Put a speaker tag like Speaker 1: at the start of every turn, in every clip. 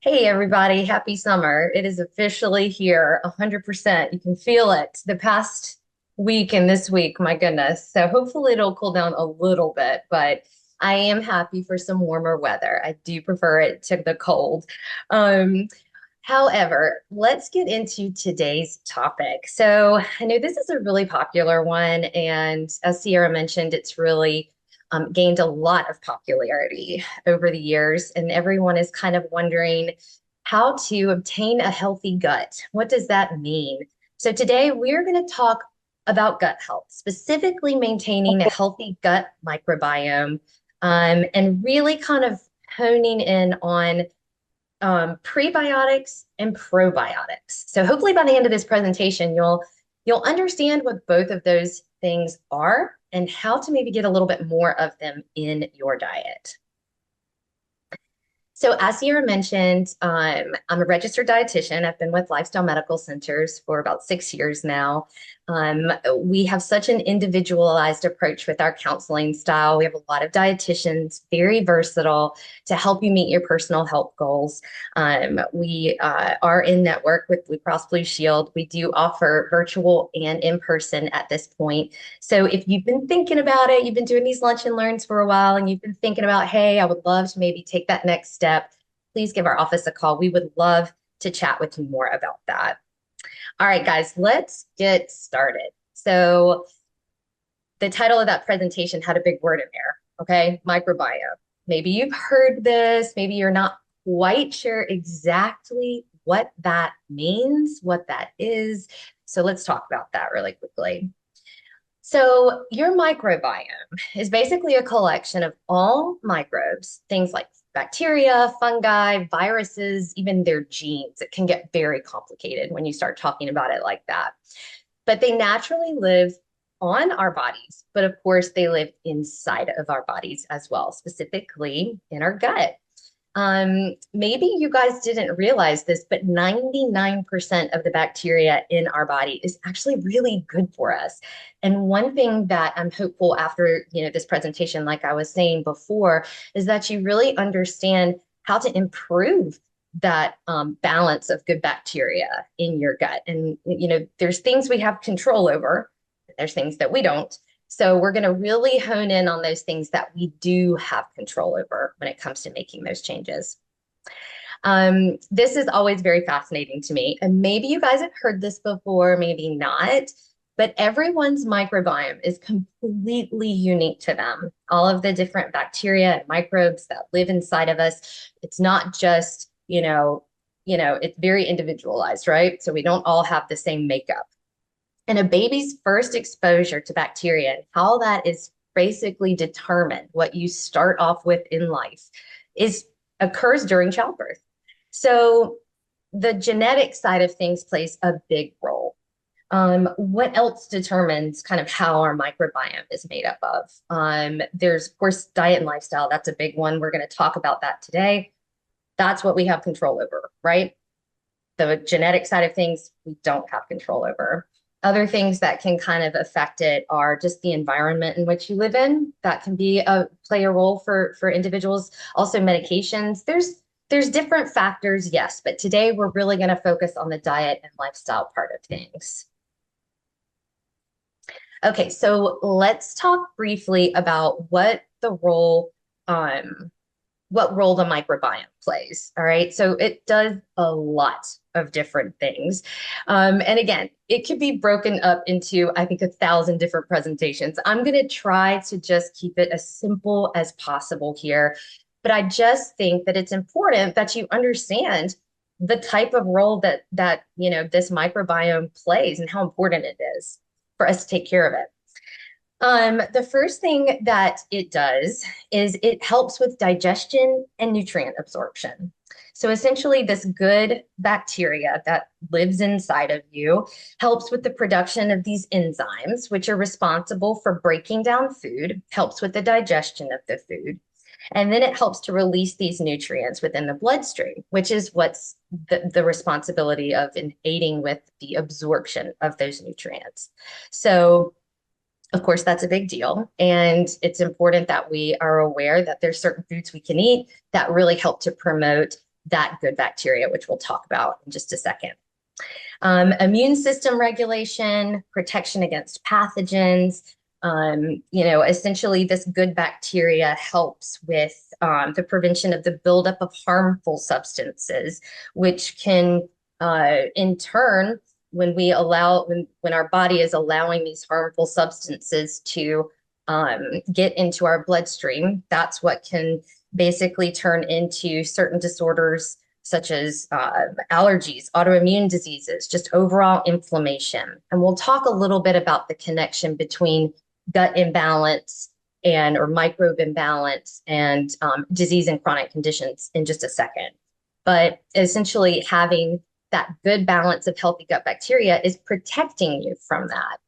Speaker 1: Hey everybody, happy summer. It is officially here, 100%. You can feel it the past week and this week, my goodness. So hopefully it'll cool down a little bit, but I am happy for some warmer weather. I do prefer it to the cold. Um, However, let's get into today's topic. So I know this is a really popular one, and as Sierra mentioned, it's really gained a lot of popularity over the years, and everyone is kind of wondering how to obtain a healthy gut. What does that mean? So today we're going to talk about gut health, specifically maintaining a healthy gut microbiome, and really kind of honing in on prebiotics and probiotics. So hopefully by the end of this presentation, you'll understand what both of those things are and how to maybe get a little bit more of them in your diet. So as Sierra mentioned, I'm a registered dietitian. I've been with Lifestyle Medical Centers for about 6 years now. We have such an individualized approach with our counseling style. We have a lot of dietitians, very versatile to help you meet your personal health goals. We are in network with Blue Cross Blue Shield. We do offer virtual and in person at this point. So if you've been thinking about it, you've been doing these lunch and learns for a while, and you've been thinking about, hey, I would love to maybe take that next step, please give our office a call. We would love to chat with you more about that. All right, guys, let's get started. So the title of that presentation had a big word in there, okay? Microbiome. Maybe you've heard this, maybe you're not quite sure exactly what that means, what that is. So let's talk about that really quickly. So your microbiome is basically a collection of all microbes, things like bacteria, fungi, viruses, even their genes. It can get very complicated when you start talking about it like that. But they naturally live on our bodies, but of course they live inside of our bodies as well, specifically in our gut. Maybe you guys didn't realize this, but 99% of the bacteria in our body is actually really good for us. And one thing that I'm hopeful after, this presentation, like I was saying before, is that you really understand how to improve that balance of good bacteria in your gut. And, there's things we have control over, there's things that we don't. So we're going to really hone in on those things that we do have control over when it comes to making those changes. This is always very fascinating to me. And maybe you guys have heard this before, maybe not, but everyone's microbiome is completely unique to them. All of the different bacteria and microbes that live inside of us, it's not just, it's very individualized, right? So we don't all have the same makeup. And a baby's first exposure to bacteria and how that is basically determined, what you start off with in life, occurs during childbirth. So the genetic side of things plays a big role. What else determines kind of how our microbiome is made up of? There's, of course, diet and lifestyle. That's a big one. We're going to talk about that today. That's what we have control over, right? The genetic side of things, we don't have control over. Other things that can kind of affect it are just the environment in which you live in. That can play a role for individuals. Also medications. There's different factors, yes, but today we're really going to focus on the diet and lifestyle part of things. Okay, so let's talk briefly about what role the microbiome plays. All right, so it does a lot of different things. And again, it could be broken up into, I think, 1,000 different presentations. I'm going to try to just keep it as simple as possible here. But I just think that it's important that you understand the type of role that this microbiome plays and how important it is for us to take care of it. The first thing that it does is it helps with digestion and nutrient absorption. So essentially, this good bacteria that lives inside of you helps with the production of these enzymes, which are responsible for breaking down food, helps with the digestion of the food. And then it helps to release these nutrients within the bloodstream, which is what's the responsibility of aiding with the absorption of those nutrients. So of course, that's a big deal. And it's important that we are aware that there's certain foods we can eat that really help to promote that good bacteria, which we'll talk about in just a second. Immune system regulation, protection against pathogens. Essentially, this good bacteria helps with the prevention of the buildup of harmful substances, which can, in turn, when our body is allowing these harmful substances to get into our bloodstream, that's what can basically turn into certain disorders such as allergies, autoimmune diseases, just overall inflammation. And we'll talk a little bit about the connection between gut imbalance or microbe imbalance and disease and chronic conditions in just a second. But essentially, having that good balance of healthy gut bacteria is protecting you from that.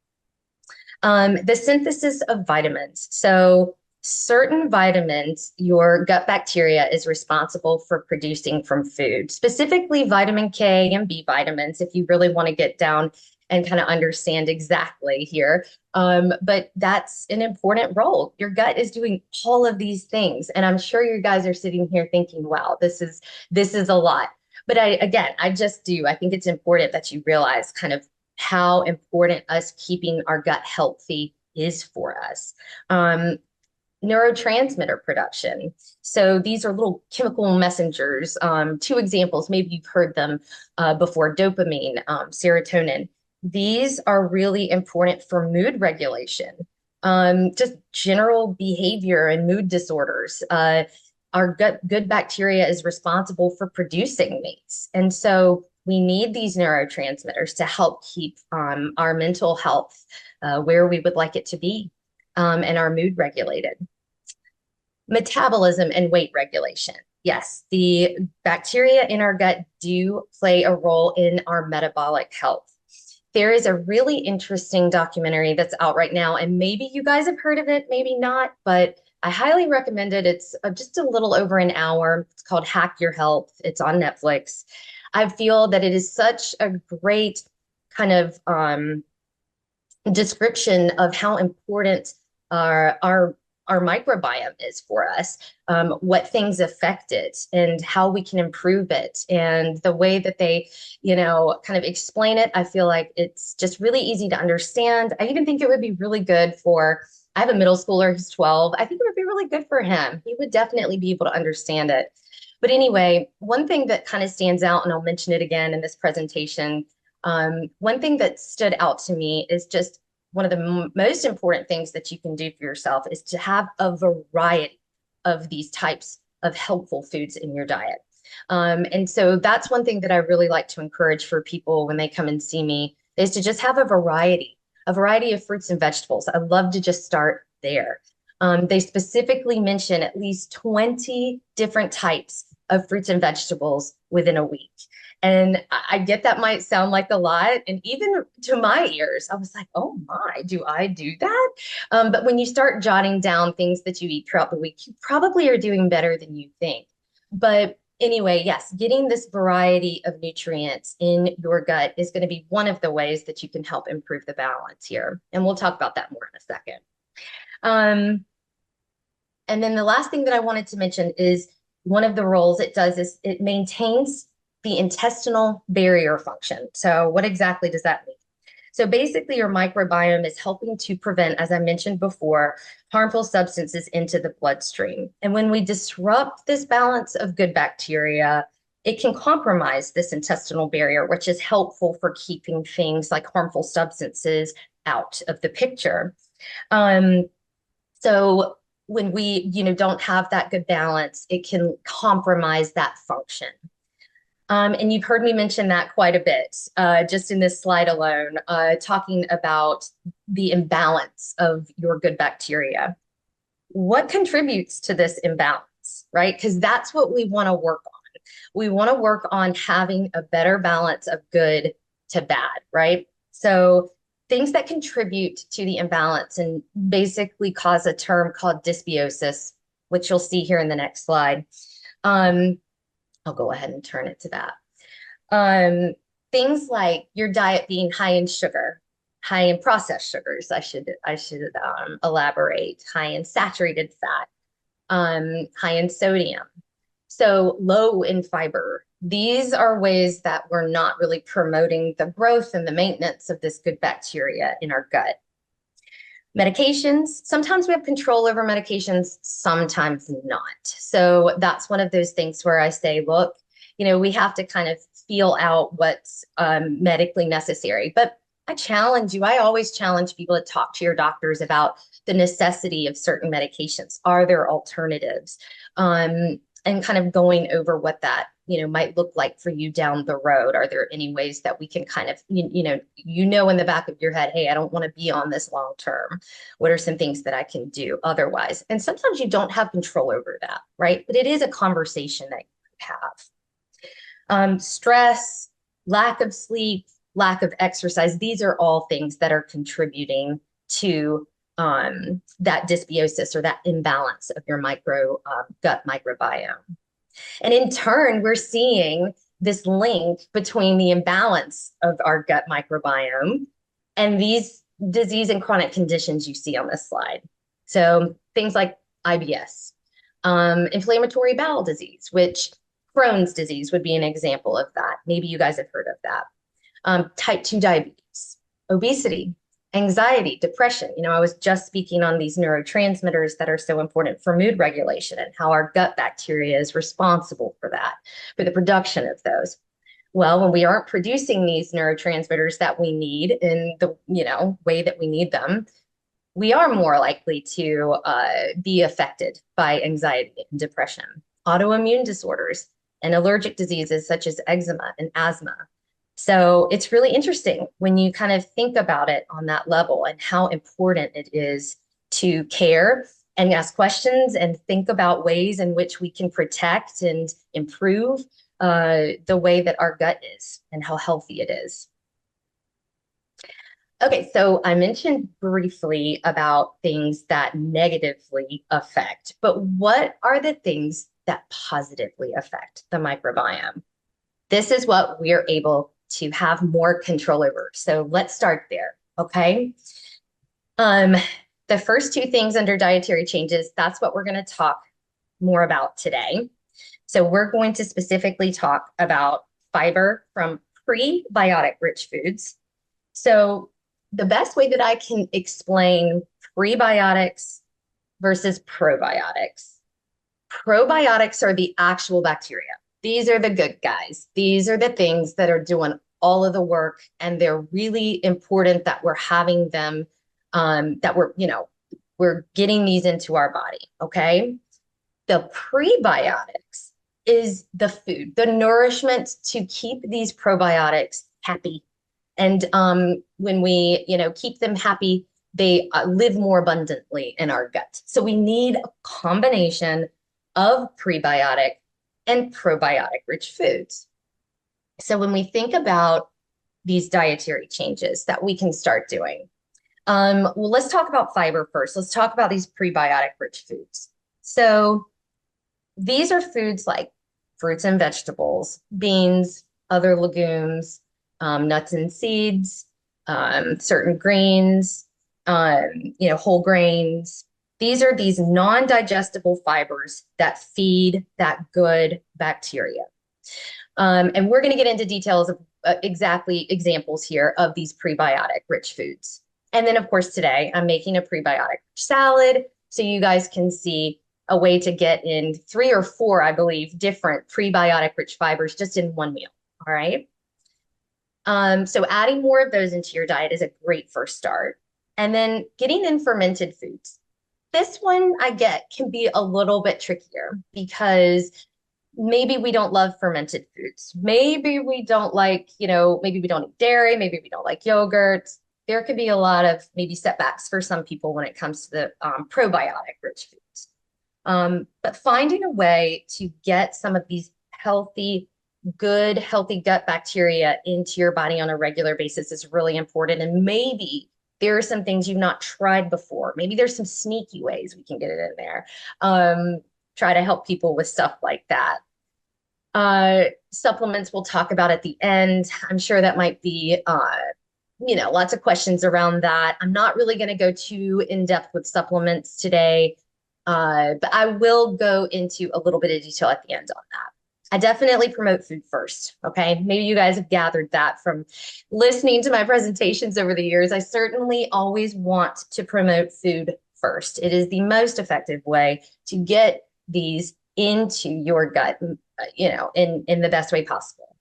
Speaker 1: The synthesis of vitamins. So certain vitamins your gut bacteria is responsible for producing from food, specifically vitamin K and B vitamins, if you really want to get down and kind of understand exactly here. But that's an important role. Your gut is doing all of these things. And I'm sure you guys are sitting here thinking, wow, this is a lot. But I think it's important that you realize kind of how important us keeping our gut healthy is for us. Neurotransmitter production. So these are little chemical messengers. Two examples, maybe you've heard them before: dopamine, serotonin. These are really important for mood regulation, just general behavior and mood disorders. Our good bacteria is responsible for producing these. And so we need these neurotransmitters to help keep our mental health where we would like it to be, and our mood regulated. Metabolism and weight regulation. Yes, the bacteria in our gut do play a role in our metabolic health. There is a really interesting documentary that's out right now, and maybe you guys have heard of it, maybe not, but I highly recommend it. It's just a little over an hour. It's called Hack Your Health. It's on Netflix. I feel that it is such a great kind of description of how important our microbiome is for us, what things affect it and how we can improve it. And the way that they, kind of explain it, I feel like it's just really easy to understand. I even think it would be really good I have a middle schooler who's 12. I think it would be really good for him. He would definitely be able to understand it. But anyway, one thing that kind of stands out, and I'll mention it again in this presentation, one thing that stood out to me is just one of the most important things that you can do for yourself is to have a variety of these types of helpful foods in your diet. And so that's one thing that I really like to encourage for people when they come and see me, is to just have a variety of fruits and vegetables. I love to just start there. They specifically mention at least 20 different types of fruits and vegetables within a week. And I get that might sound like a lot. And even to my ears, I was like, oh my, do I do that? But when you start jotting down things that you eat throughout the week, you probably are doing better than you think. But anyway, yes, getting this variety of nutrients in your gut is going to be one of the ways that you can help improve the balance here. And we'll talk about that more in a second. And then the last thing that I wanted to mention is one of the roles it does is it maintains the intestinal barrier function. So what exactly does that mean? So basically, your microbiome is helping to prevent, as I mentioned before, harmful substances into the bloodstream. And when we disrupt this balance of good bacteria, it can compromise this intestinal barrier, which is helpful for keeping things like harmful substances out of the picture. So when we, don't have that good balance, it can compromise that function. And you've heard me mention that quite a bit, just in this slide alone, talking about the imbalance of your good bacteria. What contributes to this imbalance, right? Because that's what we want to work on. We want to work on having a better balance of good to bad, right? So things that contribute to the imbalance and basically cause a term called dysbiosis, which you'll see here in the next slide. I'll go ahead and turn it to that. Things like your diet being high in sugar, high in processed sugars, I should elaborate, high in saturated fat, high in sodium. So low in fiber. These are ways that we're not really promoting the growth and the maintenance of this good bacteria in our gut. Medications, sometimes we have control over medications, sometimes not. So that's one of those things where I say, look, we have to kind of feel out what's medically necessary. But I always challenge people to talk to your doctors about the necessity of certain medications. Are there alternatives? And kind of going over what that might look like for you down the road. Are there any ways that we can kind of in the back of your head, hey, I don't want to be on this long term. What are some things that I can do otherwise? And sometimes you don't have control over that, right? But it is a conversation that you have. Stress, lack of sleep, lack of exercise, these are all things that are contributing to that dysbiosis or that imbalance of your gut microbiome. And in turn, we're seeing this link between the imbalance of our gut microbiome and these disease and chronic conditions you see on this slide. So things like IBS, inflammatory bowel disease, which Crohn's disease would be an example of that. Maybe you guys have heard of that. Type 2 diabetes, obesity, anxiety, depression. I was just speaking on these neurotransmitters that are so important for mood regulation and how our gut bacteria is responsible for that, for the production of those. Well, when we aren't producing these neurotransmitters that we need in the way that we need them, we are more likely to be affected by anxiety and depression, autoimmune disorders, and allergic diseases such as eczema and asthma. So it's really interesting when you kind of think about it on that level and how important it is to care and ask questions and think about ways in which we can protect and improve the way that our gut is and how healthy it is. Okay, so I mentioned briefly about things that negatively affect, but what are the things that positively affect the microbiome? This is what we're able to have more control over. So let's start there, okay? The first two things under dietary changes, that's what we're going to talk more about today. So we're going to specifically talk about fiber from prebiotic-rich foods. So the best way that I can explain prebiotics versus probiotics. Probiotics are the actual bacteria. These are the good guys. These are the things that are doing all of the work, and they're really important that we're having them, that we're getting these into our body, okay? The prebiotics is the food, the nourishment to keep these probiotics happy. And when we, keep them happy, they live more abundantly in our gut. So we need a combination of prebiotic and probiotic-rich foods. So when we think about these dietary changes that we can start doing, well, let's talk about fiber first. Let's talk about these prebiotic-rich foods. So these are foods like fruits and vegetables, beans, other legumes, nuts and seeds, certain grains, whole grains. These are these non-digestible fibers that feed that good bacteria. And we're going to get into details of exactly examples here of these prebiotic-rich foods. And then, of course, today I'm making a prebiotic salad so you guys can see a way to get in 3 or 4, I believe, different prebiotic-rich fibers just in one meal. All right. So adding more of those into your diet is a great first start. And then getting in fermented foods. This one I get can be a little bit trickier because maybe we don't love fermented foods. Maybe we don't like, maybe we don't eat dairy. Maybe we don't like yogurt. There could be a lot of maybe setbacks for some people when it comes to the probiotic rich foods. But finding a way to get some of these healthy gut bacteria into your body on a regular basis is really important. And maybe there are some things you've not tried before. Maybe there's some sneaky ways we can get it in there. Try to help people with stuff like that. Supplements we'll talk about at the end. I'm sure that might be, lots of questions around that. I'm not really going to go too in depth with supplements today. But I will go into a little bit of detail at the end on that. I definitely promote food first. Okay. Maybe you guys have gathered that from listening to my presentations over the years. I certainly always want to promote food first. It is the most effective way to get these into your gut, in the best way possible.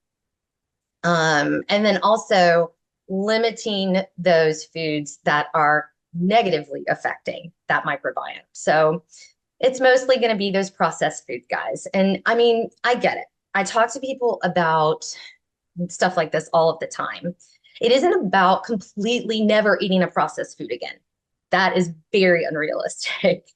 Speaker 1: And then also limiting those foods that are negatively affecting that microbiome. So it's mostly going to be those processed food guys. And I mean, I get it. I talk to people about stuff like this all of the time. It isn't about completely never eating a processed food again. That is very unrealistic.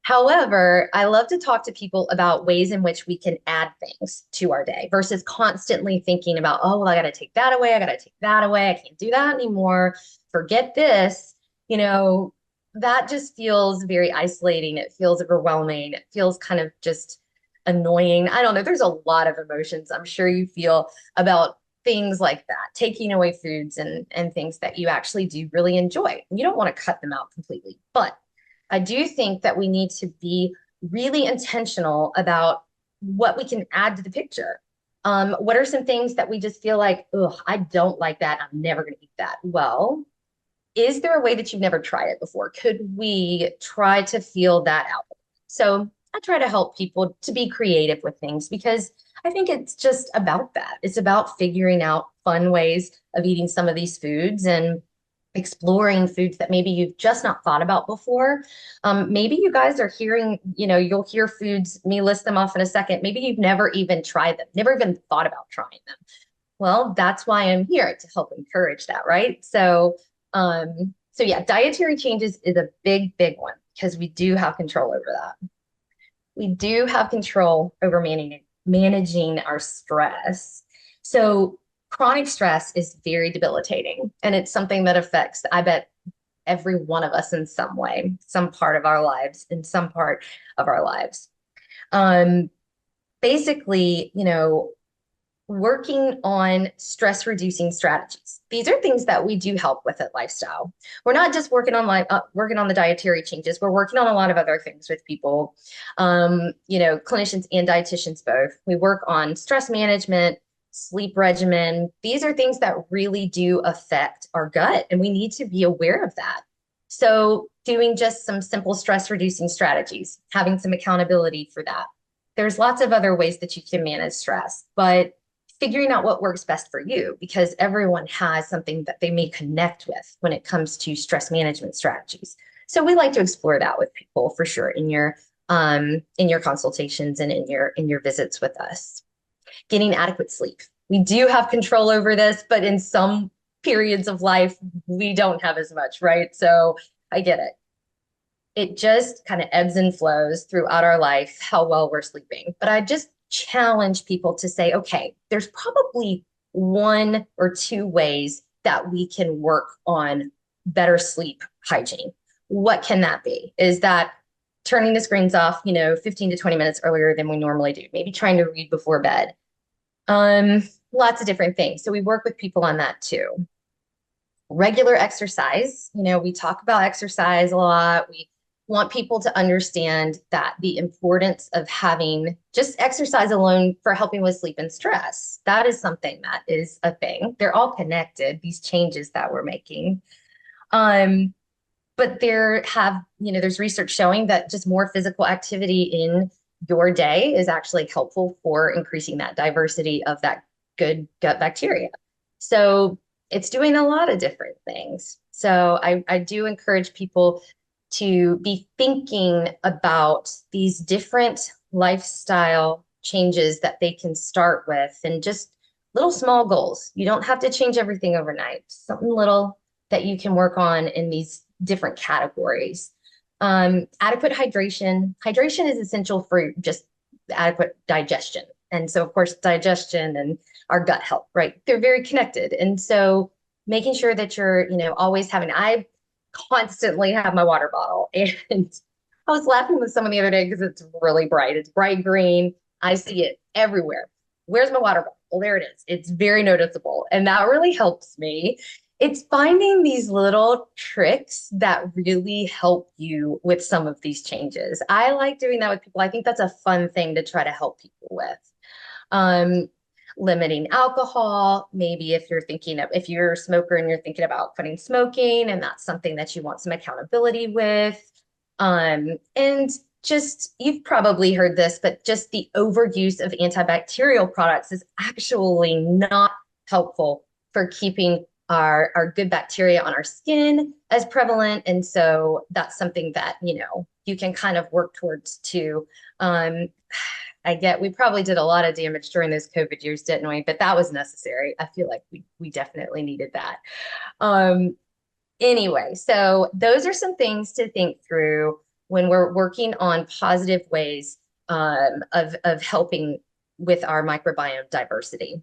Speaker 1: However, I love to talk to people about ways in which we can add things to our day versus constantly thinking about, oh, well, I got to take that away. I got to take that away. I can't do that anymore. Forget this. You know, that just feels very isolating. It feels overwhelming. It feels kind of just annoying. I don't know. There's a lot of emotions I'm sure you feel about things like that, taking away foods and things that you actually do really enjoy. You don't want to cut them out completely, but I do think that we need to be really intentional about what we can add to the picture. What are some things that we just feel like, oh, I don't like that. I'm never going to eat that. Well, is there a way that you've never tried it before? Could we try to feel that out? So I try to help people to be creative with things because I think it's just about that. It's about figuring out fun ways of eating some of these foods and exploring foods that maybe you've just not thought about before. Maybe you guys are hearing, you'll hear foods, me list them off in a second. Maybe you've never even tried them, never even thought about trying them. Well, that's why I'm here to help encourage that, right? So yeah, dietary changes is a big, big one because we do have control over that. We do have control over managing our stress. So chronic stress is very debilitating, and it's something that affects, I bet, every one of us in some way, some part of our lives, in some part of our lives. Basically, working on stress reducing strategies. These are things that we do help with at Lifestyle. We're not just working on the dietary changes. We're working on a lot of other things with people, clinicians and dietitians both. We work on stress management, sleep regimen. These are things that really do affect our gut, and we need to be aware of that. So doing just some simple stress reducing strategies, having some accountability for that. There's lots of other ways that you can manage stress, but figuring out what works best for you, because everyone has something that they may connect with when it comes to stress management strategies. So we like to explore that with people for sure in your consultations and in your visits with us. Getting adequate sleep. We do have control over this, but in some periods of life, we don't have as much, right? So I get it. It just kind of ebbs and flows throughout our life, how well we're sleeping. But I just challenge people to say, okay, there's probably one or two ways that we can work on better sleep hygiene. What can that be? Is that turning the screens off, 15 to 20 minutes earlier than we normally do? Maybe trying to read before bed. Lots of different things. So we work with people on that too. Regular exercise. We talk about exercise a lot. We want people to understand that the importance of having just exercise alone for helping with sleep and stress. That is something that is a thing. They're all connected, these changes that we're making. But there's research showing that just more physical activity in your day is actually helpful for increasing that diversity of that good gut bacteria. So it's doing a lot of different things. So I do encourage people to be thinking about these different lifestyle changes that they can start with, and just little small goals. You don't have to change everything overnight. Something little that you can work on in these different categories. Adequate hydration. Hydration is essential for just adequate digestion. And so, of course, digestion and our gut health, right? They're very connected. And so making sure that you're, always I constantly have my water bottle. And I was laughing with someone the other day because it's really bright. It's bright green. I see it everywhere. Where's my water bottle? Well, there it is. It's very noticeable. And that really helps me. It's finding these little tricks that really help you with some of these changes. I like doing that with people. I think that's a fun thing to try to help people with. Um, Limiting alcohol, maybe if you're a smoker and you're thinking about quitting smoking, and that's something that you want some accountability with. And just, you've probably heard this, but just the overuse of antibacterial products is actually not helpful for keeping our good bacteria on our skin as prevalent. And so that's something that, you can kind of work towards too. We probably did a lot of damage during those COVID years, didn't we? But that was necessary. I feel like we definitely needed that. Um, anyway, so those are some things to think through when we're working on positive ways of helping with our microbiome diversity.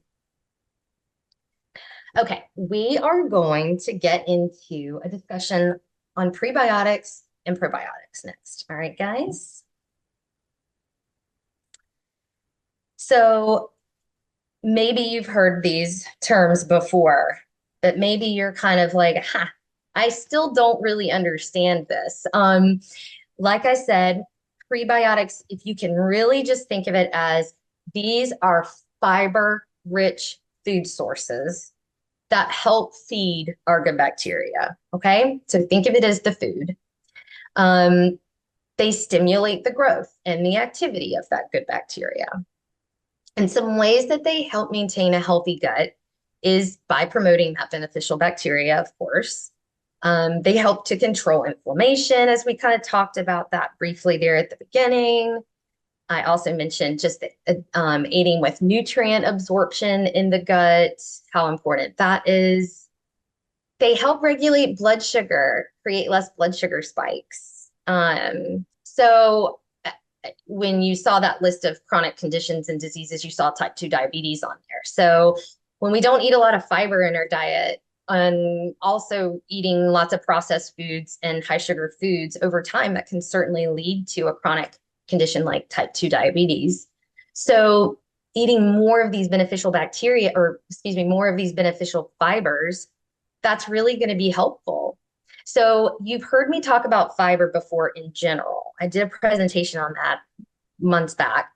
Speaker 1: Okay, we are going to get into a discussion on prebiotics and probiotics next. All right, guys. So maybe you've heard these terms before, but maybe you're kind of like, I still don't really understand this. Like I said, prebiotics, if you can really just think of it as these are fiber-rich food sources that help feed our good bacteria. Okay, so think of it as the food. They stimulate the growth and the activity of that good bacteria. And some ways that they help maintain a healthy gut is by promoting that beneficial bacteria, of course. They help to control inflammation, as we kind of talked about that briefly there at the beginning. I also mentioned just aiding with nutrient absorption in the gut, how important that is. They help regulate blood sugar, create less blood sugar spikes. So when you saw that list of chronic conditions and diseases, you saw type 2 diabetes on there. So when we don't eat a lot of fiber in our diet, and also eating lots of processed foods and high sugar foods over time, that can certainly lead to a chronic condition like type 2 diabetes. So eating more of these beneficial bacteria, or excuse me, more of these beneficial fibers, that's really going to be helpful. So you've heard me talk about fiber before in general. I did a presentation on that months back.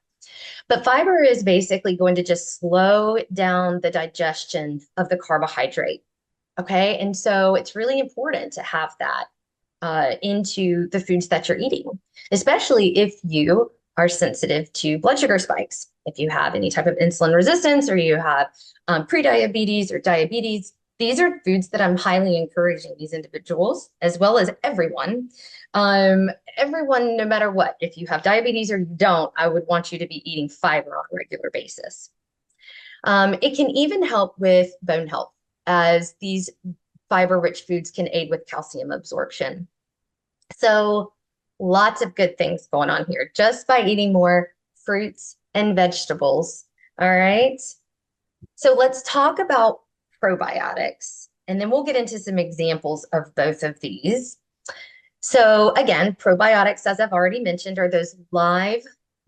Speaker 1: But fiber is basically going to just slow down the digestion of the carbohydrate. Okay. And so it's really important to have that into the foods that you're eating, especially if you are sensitive to blood sugar spikes. If you have any type of insulin resistance, or you have prediabetes or diabetes, these are foods that I'm highly encouraging these individuals, as well as everyone. Everyone, no matter what, if you have diabetes or you don't, I would want you to be eating fiber on a regular basis. It can even help with bone health, as these fiber-rich foods can aid with calcium absorption. So lots of good things going on here just by eating more fruits and vegetables. All right. So let's talk about probiotics, and then we'll get into some examples of both of these. So again, probiotics, as I've already mentioned, are those live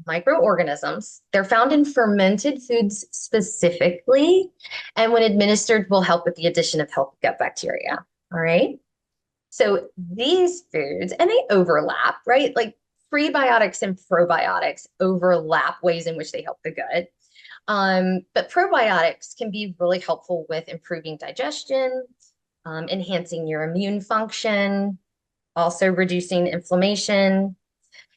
Speaker 1: microorganisms. They're found in fermented foods specifically, and when administered, will help with the addition of healthy gut bacteria. All right. So these foods, and they overlap, right? Like prebiotics and probiotics overlap ways in which they help the gut. But probiotics can be really helpful with improving digestion, enhancing your immune function, also reducing inflammation.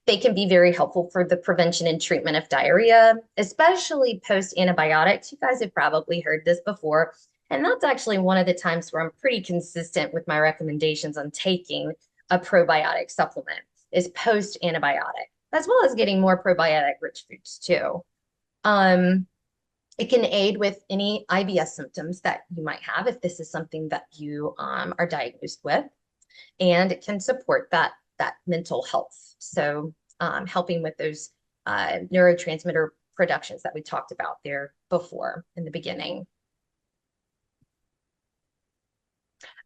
Speaker 1: They can be very helpful for the prevention and treatment of diarrhea, especially post-antibiotics. You guys have probably heard this before. And that's actually one of the times where I'm pretty consistent with my recommendations on taking a probiotic supplement, is post-antibiotic, as well as getting more probiotic-rich foods too. It can aid with any IBS symptoms that you might have if this is something that you are diagnosed with, and it can support that mental health. So helping with those neurotransmitter productions that we talked about there before in the beginning.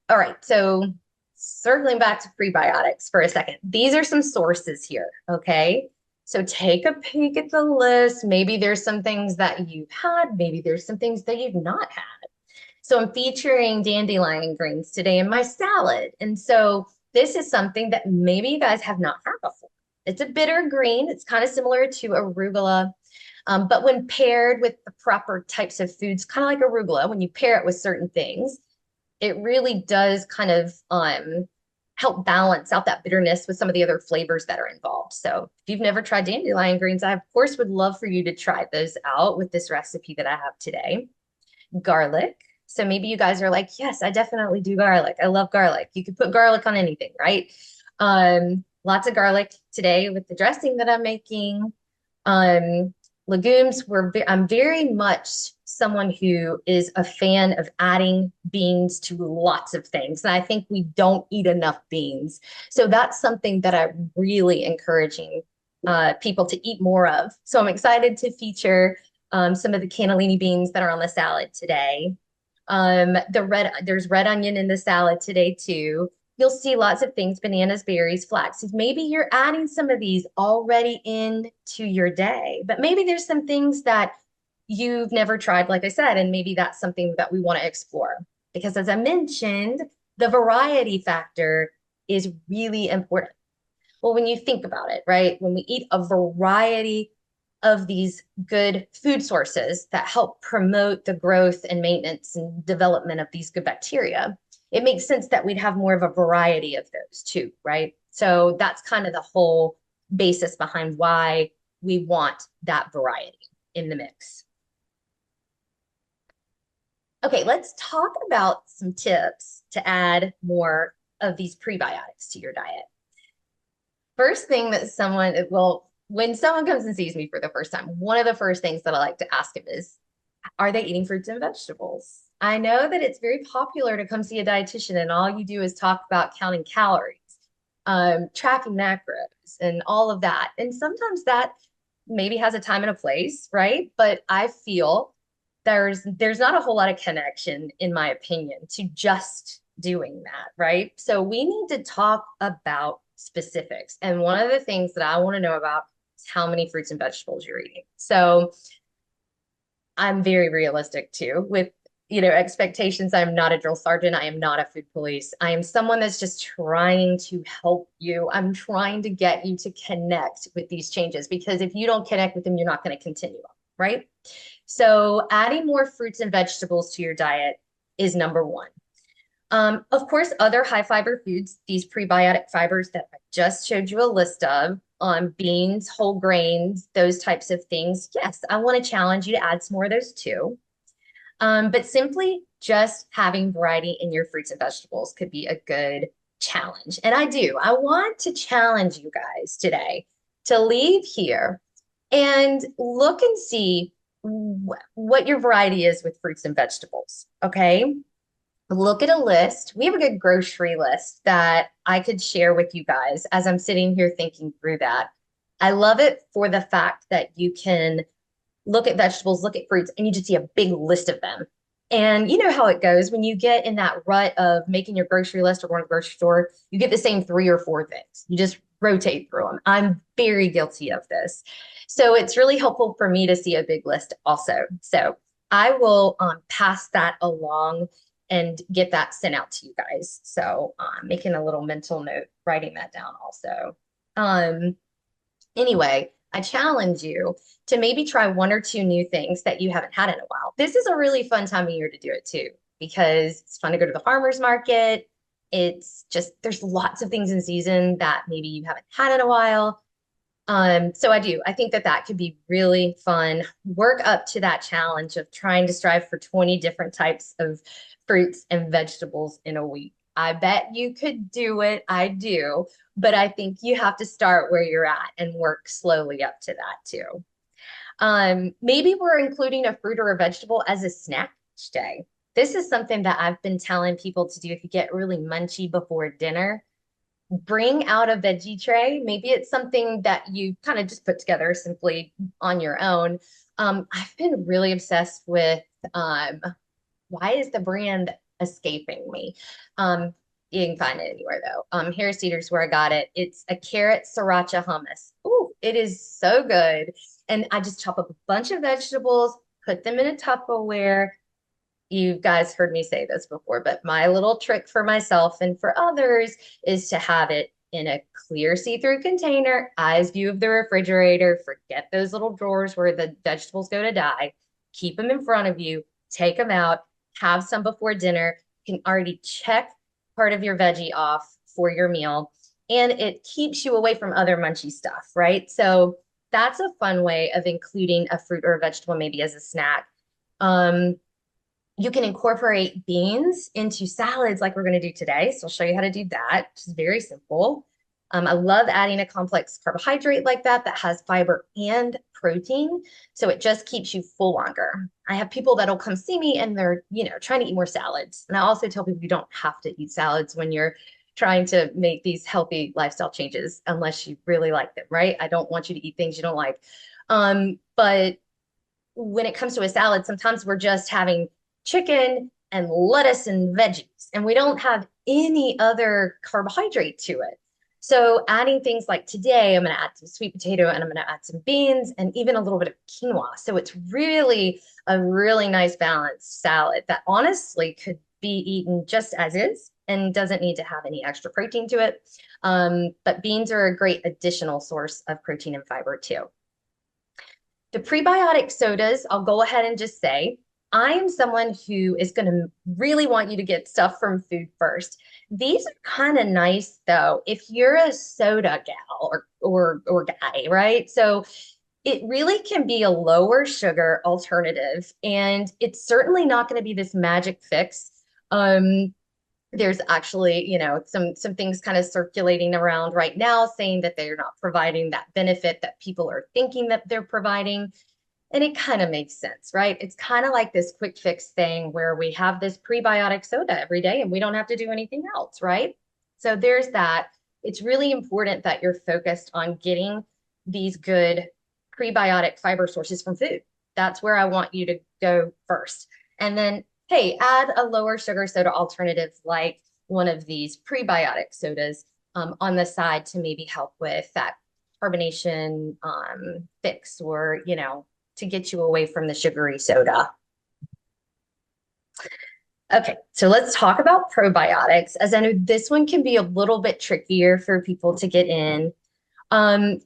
Speaker 1: All right, so circling back to prebiotics for a second. These are some sources here, okay? So take a peek at the list. Maybe there's some things that you've had, maybe there's some things that you've not had. So I'm featuring dandelion greens today in my salad. And so this is something that maybe you guys have not had before. It's a bitter green. It's kind of similar to arugula. But when paired with the proper types of foods, kind of like arugula, when you pair it with certain things, it really does kind of help balance out that bitterness with some of the other flavors that are involved. So if you've never tried dandelion greens, I of course would love for you to try those out with this recipe that I have today. Garlic. So maybe you guys are like, yes, I definitely do garlic. I love garlic. You could put garlic on anything, right? Lots of garlic today with the dressing that I'm making. Um, Legumes I'm very much someone who is a fan of adding beans to lots of things. And I think we don't eat enough beans. So that's something that I'm really encouraging people to eat more of. So I'm excited to feature some of the cannellini beans that are on the salad today. There's red onion in the salad today too. You'll see lots of things, bananas, berries, flax seeds. Maybe you're adding some of these already into your day, but maybe there's some things that you've never tried, like I said, and maybe that's something that we want to explore. Because as I mentioned, the variety factor is really important. Well, when you think about it, right? When we eat a variety of these good food sources that help promote the growth and maintenance and development of these good bacteria, it makes sense that we'd have more of a variety of those too, right? So that's kind of the whole basis behind why we want that variety in the mix. Okay, let's talk about some tips to add more of these prebiotics to your diet. First thing that when someone comes and sees me for the first time, one of the first things that I like to ask them is, are they eating fruits and vegetables? I know that it's very popular to come see a dietitian and all you do is talk about counting calories, tracking macros, and all of that. And sometimes that maybe has a time and a place, right? But I feel there's not a whole lot of connection, in my opinion, to just doing that, right? So we need to talk about specifics. And one of the things that I want to know about is how many fruits and vegetables you're eating. So I'm very realistic too with expectations. I'm not a drill sergeant. I am not a food police. I am someone that's just trying to help you. I'm trying to get you to connect with these changes because if you don't connect with them, you're not going to continue them, right? So adding more fruits and vegetables to your diet is number one. Of course, other high fiber foods, these prebiotic fibers that I just showed you a list of, beans, whole grains, those types of things. Yes, I want to challenge you to add some more of those too. But simply just having variety in your fruits and vegetables could be a good challenge. And I want to challenge you guys today to leave here and look and see what your variety is with fruits and vegetables. Okay. Look at a list. We have a good grocery list that I could share with you guys as I'm sitting here thinking through that. I love it for the fact that you can look at vegetables, look at fruits, and you just see a big list of them. And you know how it goes when you get in that rut of making your grocery list or going to the grocery store, you get the same 3 or 4 things. You just rotate through them. I'm very guilty of this. So it's really helpful for me to see a big list also. So I will pass that along and get that sent out to you guys. So making a little mental note, writing that down also. Anyway, I challenge you to maybe try 1 or 2 new things that you haven't had in a while. This is a really fun time of year to do it too, because it's fun to go to the farmer's market. It's just, there's lots of things in season that maybe you haven't had in a while. So I think that could be really fun. Work up to that challenge of trying to strive for 20 different types of fruits and vegetables in a week. I bet you could do it. I do. But I think you have to start where you're at and work slowly up to that too. Maybe we're including a fruit or a vegetable as a snack each day. This is something that I've been telling people to do if you get really munchy before dinner. Bring out a veggie tray. Maybe it's something that you kind of just put together simply on your own. I've been really obsessed with, why is the brand escaping me? You can find it anywhere though. Harris Teeter's where I got it. It's a carrot sriracha hummus. Ooh, it is so good. And I just chop up a bunch of vegetables, put them in a Tupperware, you guys heard me say this before, but my little trick for myself and for others is to have it in a clear see-through container, eyes view of the refrigerator. Forget those little drawers where the vegetables go to die. Keep them in front of you, take them out, have some before dinner. You can already check part of your veggie off for your meal, and it keeps you away from other munchy stuff, right? So that's a fun way of including a fruit or a vegetable maybe as a snack. Um, you can incorporate beans into salads like we're going to do today. So I'll show you how to do that, which is very simple. I love adding a complex carbohydrate like that that has fiber and protein. So it just keeps you full longer. I have people that'll come see me and they're, trying to eat more salads. And I also tell people you don't have to eat salads when you're trying to make these healthy lifestyle changes unless you really like them, right? I don't want you to eat things you don't like. But when it comes to a salad, sometimes we're just having chicken and lettuce and veggies, and we don't have any other carbohydrate to it. So adding things like today, I'm going to add some sweet potato and I'm going to add some beans and even a little bit of quinoa. So it's really a really nice balanced salad that honestly could be eaten just as is and doesn't need to have any extra protein to it. But beans are a great additional source of protein and fiber too. The prebiotic sodas, I'll go ahead and just say, I am someone who is going to really want you to get stuff from food first. These are kind of nice though, if you're a soda gal or guy, right? So it really can be a lower sugar alternative, and it's certainly not going to be this magic fix. There's actually, some things kind of circulating around right now saying that they're not providing that benefit that people are thinking that they're providing. And it kind of makes sense, right? It's kind of like this quick fix thing where we have this prebiotic soda every day and we don't have to do anything else, right? So there's that. It's really important that you're focused on getting these good prebiotic fiber sources from food. That's where I want you to go first. And then, hey, add a lower sugar soda alternative like one of these prebiotic sodas on the side to maybe help with that carbonation fix, or, to get you away from the sugary soda. Okay, so let's talk about probiotics, as I know this one can be a little bit trickier for people to get in.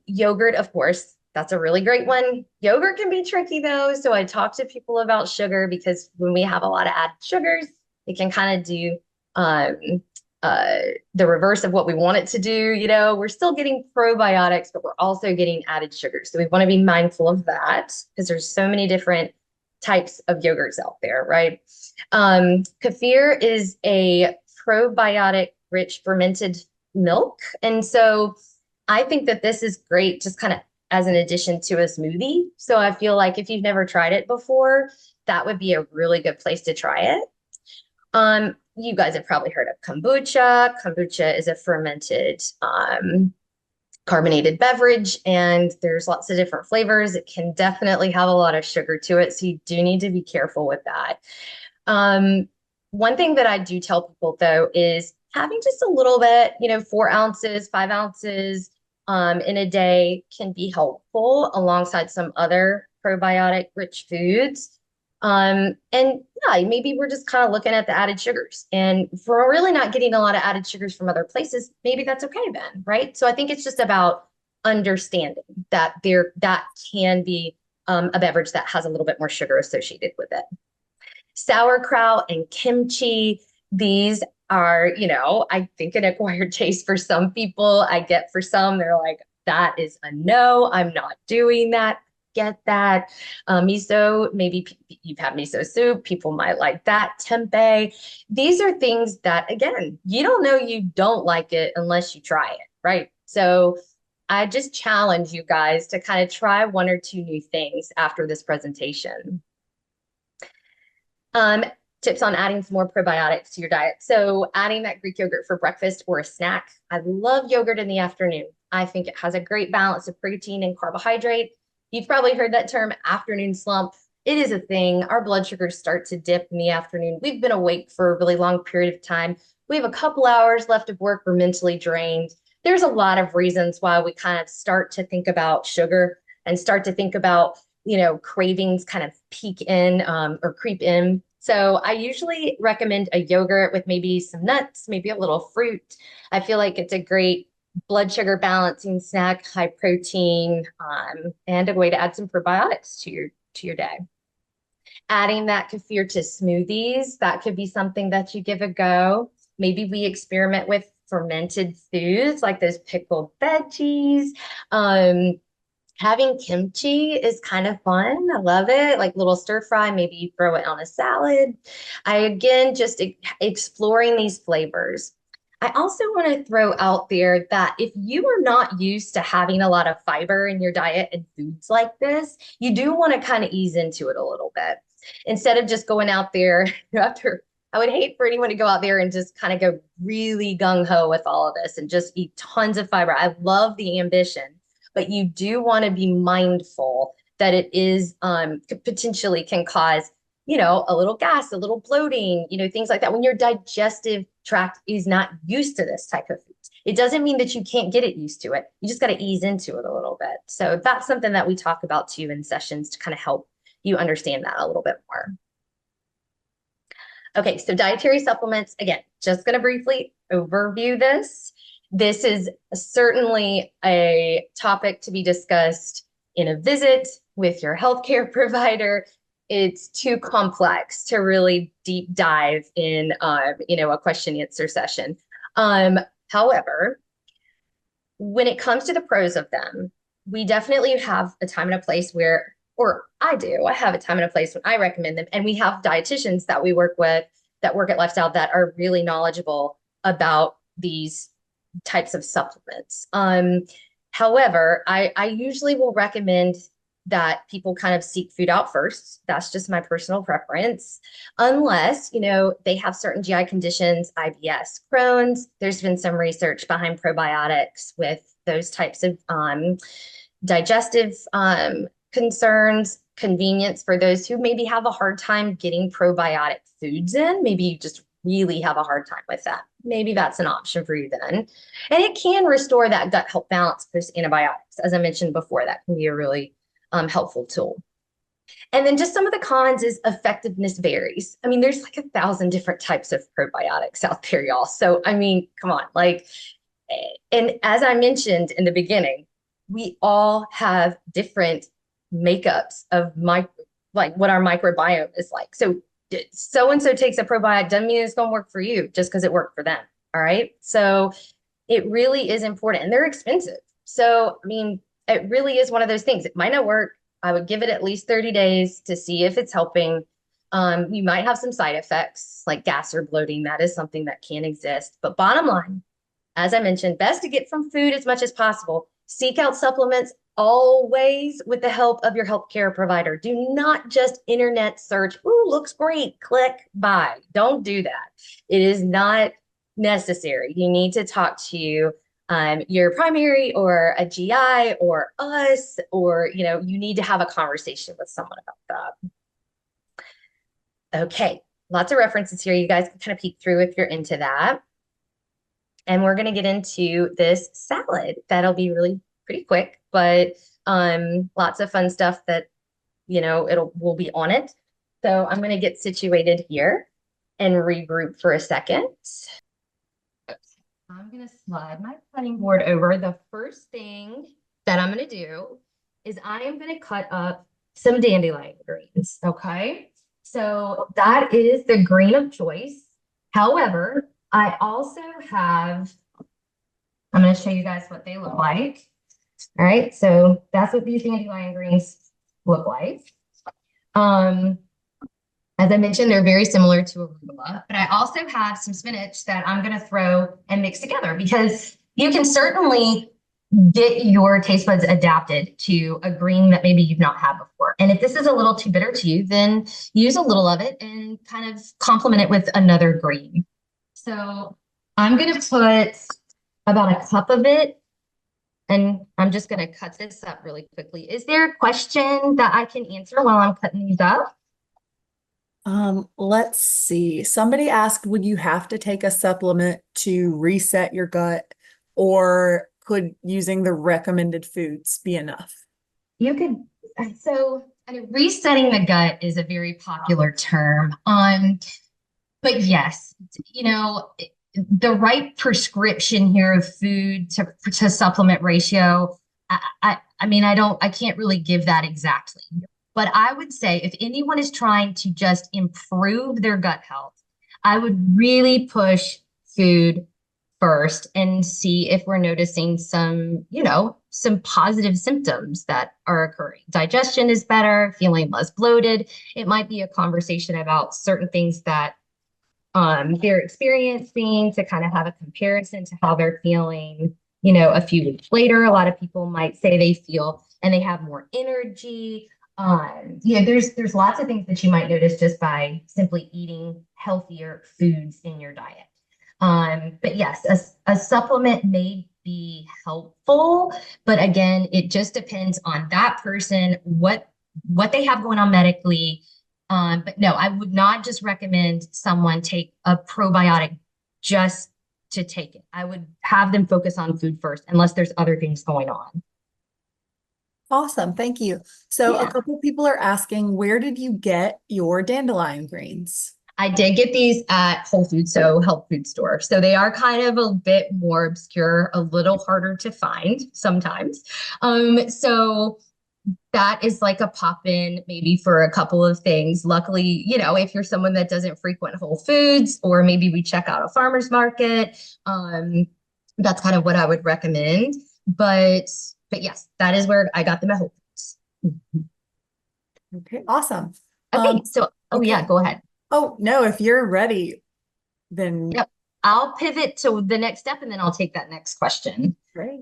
Speaker 1: Yogurt, of course, that's a really great one. Yogurt can be tricky though. So I talk to people about sugar because when we have a lot of added sugars, it can kind of do um, the reverse of what we want it to do. We're still getting probiotics, but we're also getting added sugars. So we want to be mindful of that because there's so many different types of yogurts out there, right? Kefir is a probiotic rich fermented milk. And so I think that this is great just kind of as an addition to a smoothie. So I feel like if you've never tried it before, that would be a really good place to try it. You guys have probably heard of kombucha. Kombucha is a fermented carbonated beverage, and there's lots of different flavors. It can definitely have a lot of sugar to it, so you do need to be careful with that. One thing that I do tell people though is having just a little bit, 4 ounces, 5 ounces in a day can be helpful alongside some other probiotic rich foods. And yeah, maybe we're just kind of looking at the added sugars, and if we're really not getting a lot of added sugars from other places, maybe that's okay then, right? So I think it's just about understanding that that can be a beverage that has a little bit more sugar associated with it. Sauerkraut and kimchi, these are, I think an acquired taste for some people. I get for some, they're like, that is a no, I'm not doing that. Get that. Miso, maybe you've had miso soup. People might like that. Tempeh. These are things that, again, you don't know you don't like it unless you try it, right? So I just challenge you guys to kind of try 1 or 2 new things after this presentation. Tips on adding some more probiotics to your diet. So adding that Greek yogurt for breakfast or a snack. I love yogurt in the afternoon. I think it has a great balance of protein and carbohydrate. You've probably heard that term, afternoon slump. It is a thing. Our blood sugars start to dip in the afternoon. We've been awake for a really long period of time. We have a couple hours left of work. We're mentally drained. There's a lot of reasons why we kind of start to think about sugar and start to think about, cravings kind of peak in or creep in. So I usually recommend a yogurt with maybe some nuts, maybe a little fruit. I feel like it's a great blood sugar balancing snack, high protein, and a way to add some probiotics to your day. Adding that kefir to smoothies, that could be something that you give a go. Maybe we experiment with fermented foods like those pickled veggies. Um, Having kimchi is kind of fun. I love it. Like little stir fry, maybe you throw it on a salad. I again just exploring these flavors. I also want to throw out there that if you are not used to having a lot of fiber in your diet and foods like this, you do want to kind of ease into it a little bit. Instead of just going out there after, I would hate for anyone to go out there and just kind of go really gung ho with all of this and just eat tons of fiber. I love the ambition, but you do want to be mindful that it is potentially can cause, a little gas, a little bloating, things like that when your digestive tract is not used to this type of food. It doesn't mean that you can't get it used to it. You just got to ease into it a little bit. So that's something that we talk about too in sessions to kind of help you understand that a little bit more. Okay, so dietary supplements, again, just going to briefly overview this. This is certainly a topic to be discussed in a visit with your healthcare provider. It's too complex to really deep dive in, a question answer session. However, when it comes to the pros of them, we definitely have a time and a place where, or I do, I have a time and a place when I recommend them. And we have dietitians that we work with that work at Lifestyle that are really knowledgeable about these types of supplements. However, I usually will recommend that people kind of seek food out first. That's just my personal preference. Unless, they have certain GI conditions, IBS, Crohn's. There's been some research behind probiotics with those types of digestive concerns, convenience for those who maybe have a hard time getting probiotic foods in. Maybe you just really have a hard time with that. Maybe that's an option for you then. And it can restore that gut health balance post antibiotics. As I mentioned before, that can be a really helpful tool. And then just some of the cons is effectiveness varies. I mean, there's like 1,000 different types of probiotics out there, y'all. So, I mean, come on, and as I mentioned in the beginning, we all have different makeups of what our microbiome is like. So-and-so takes a probiotic doesn't mean it's going to work for you just because it worked for them. All right. So it really is important and they're expensive. So, I mean, it really is one of those things. It might not work. I would give it at least 30 days to see if it's helping. You might have some side effects like gas or bloating. That is something that can exist. But bottom line, as I mentioned, best to get from food as much as possible. Seek out supplements always with the help of your healthcare provider. Do not just internet search, ooh, looks great, click, buy. Don't do that. It is not necessary. You need to talk to your primary or a GI or us, or, you need to have a conversation with someone about that. Okay, lots of references here. You guys can kind of peek through if you're into that. And we're going to get into this salad. That'll be really pretty quick, but lots of fun stuff that, will be on it. So I'm going to get situated here and regroup for a second. Okay. I'm going to slide my cutting board over. The first thing that I'm going to do is I am going to cut up some dandelion greens. Okay. So that is the green of choice. However, I also have, I'm going to show you guys what they look like. All right, so that's what these dandelion greens look like. As I mentioned, they're very similar to arugula, but I also have some spinach that I'm going to throw and mix together because you can certainly get your taste buds adapted to a green that maybe you've not had before. And if this is a little too bitter to you, then use a little of it and kind of complement it with another green. So I'm going to put about a cup of it, and I'm just going to cut this up really quickly. Is there a question that I can answer while I'm cutting these up?
Speaker 2: Let's see. Somebody asked, would you have to take a supplement to reset your gut, or could using the recommended foods be enough?
Speaker 1: You could, so And resetting the gut is a very popular term. But yes, you know, the right prescription here of food to supplement ratio, I mean, I can't really give that exactly. But I would say if anyone is trying to just improve their gut health, I would really push food first and see if we're noticing some, some positive symptoms that are occurring. Digestion is better, feeling less bloated. It might be a conversation about certain things that they're experiencing to kind of have a comparison to how they're feeling, a few weeks later. A lot of people might say they feel and they have more energy. There's lots of things that you might notice just by simply eating healthier foods in your diet. But yes, a supplement may be helpful, but again, it just depends on that person, what they have going on medically. But no, I would not just recommend someone take a probiotic just to take it. I would have them focus on food first, unless there's other things going on.
Speaker 2: Awesome. Thank you. So a
Speaker 1: Yeah.
Speaker 2: couple people are asking, where did you get your dandelion greens?
Speaker 1: I did get these at Whole Foods, so health food store. So they are kind of a bit more obscure, a little harder to find sometimes. So that is like a pop in maybe for a couple of things. Luckily, if you're someone that doesn't frequent Whole Foods, or maybe we check out a farmer's market, that's kind of what I would recommend. But yes, that is where I got them at Whole Foods.
Speaker 2: Okay, awesome.
Speaker 1: Okay, so oh
Speaker 2: Okay.
Speaker 1: yeah, go ahead.
Speaker 2: Oh, no, if you're ready, then
Speaker 1: Yep. I'll pivot to the next step and then I'll take that next question.
Speaker 2: great.